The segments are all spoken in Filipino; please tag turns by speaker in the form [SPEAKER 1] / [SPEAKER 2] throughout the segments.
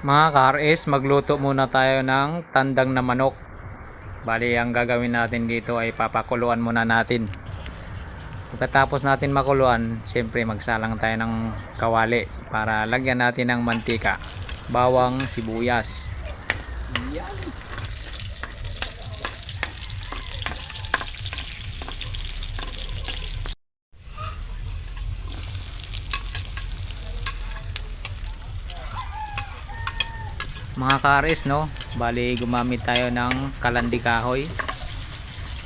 [SPEAKER 1] Mga ka-RS, magluto muna tayo ng tandang na manok. Bali, ang gagawin natin dito ay papakuluan muna natin. Pagkatapos natin makuluan, siyempre magsalang tayo ng kawali para lagyan natin ng mantika, bawang, sibuyas. Mga ka-RS, no? Bali, gumamit tayo ng kalandi kahoy.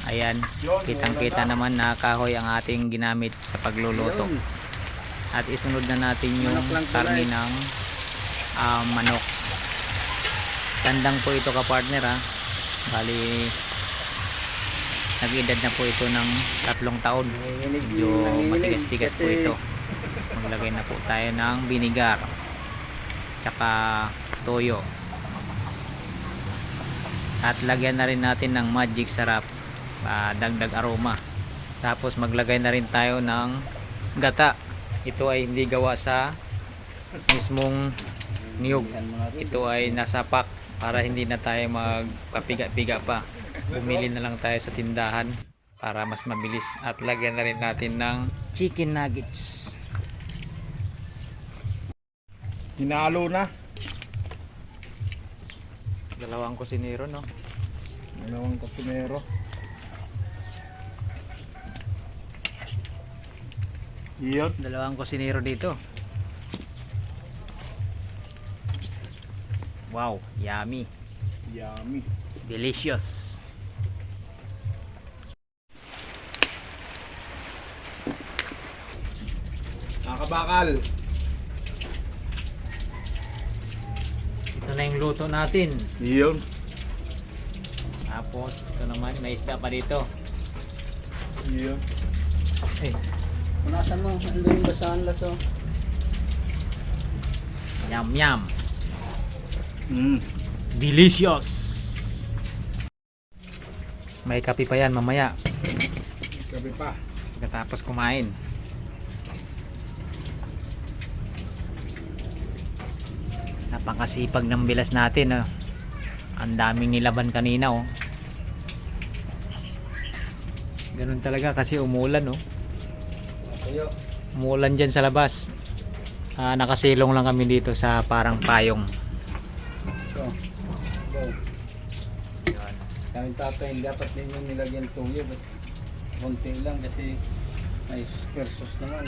[SPEAKER 1] Ayan, kitang-kita naman na kahoy ang ating ginamit sa pagluluto. At isunod na natin yung karne ng manok. Tandang po ito ka-partner, ha. Bali, nag-edad na po ito ng 3 taon. Medyo matigas-tigas po ito. Maglagay na po tayo ng vinegar tsaka toyo. At lagyan na rin natin ng magic sarap, dagdag aroma. Tapos maglagay na rin tayo ng gata. Ito ay hindi gawa sa mismong niyog. Ito ay nasa pack para hindi na tayo magpapiga-piga pa. Bumili na lang tayo sa tindahan para mas mabilis. At lagyan na rin natin ng chicken nuggets.
[SPEAKER 2] Hinalo na.
[SPEAKER 1] Dalawang kusinero, no?
[SPEAKER 2] Dalawang kusinero. Iyon.
[SPEAKER 1] Dalawang kusinero dito. Wow, yummy.
[SPEAKER 2] Yummy.
[SPEAKER 1] Delicious.
[SPEAKER 2] Nakabakal.
[SPEAKER 1] Ito na yung luto natin.
[SPEAKER 2] Iyon.
[SPEAKER 1] Tapos, ito naman, may isda pa dito.
[SPEAKER 2] Iyon.
[SPEAKER 1] Eh,
[SPEAKER 3] Punasan mo, ando yung basahan laso.
[SPEAKER 1] yum yum. Delicious. May kape pa yan mamaya.
[SPEAKER 2] Gabi pa.
[SPEAKER 1] Pagkatapos kumain. Napakasipag ng bilas natin, oh. Ang daming nilaban kanina, oh. Ganun talaga kasi umulan, oh. Umulan dyan sa labas. Nakasilong lang kami dito sa parang payong.
[SPEAKER 3] So, go. Kami tatay, dapat ninyo nilagyan tuyo. Konti lang kasi may spare sauce naman.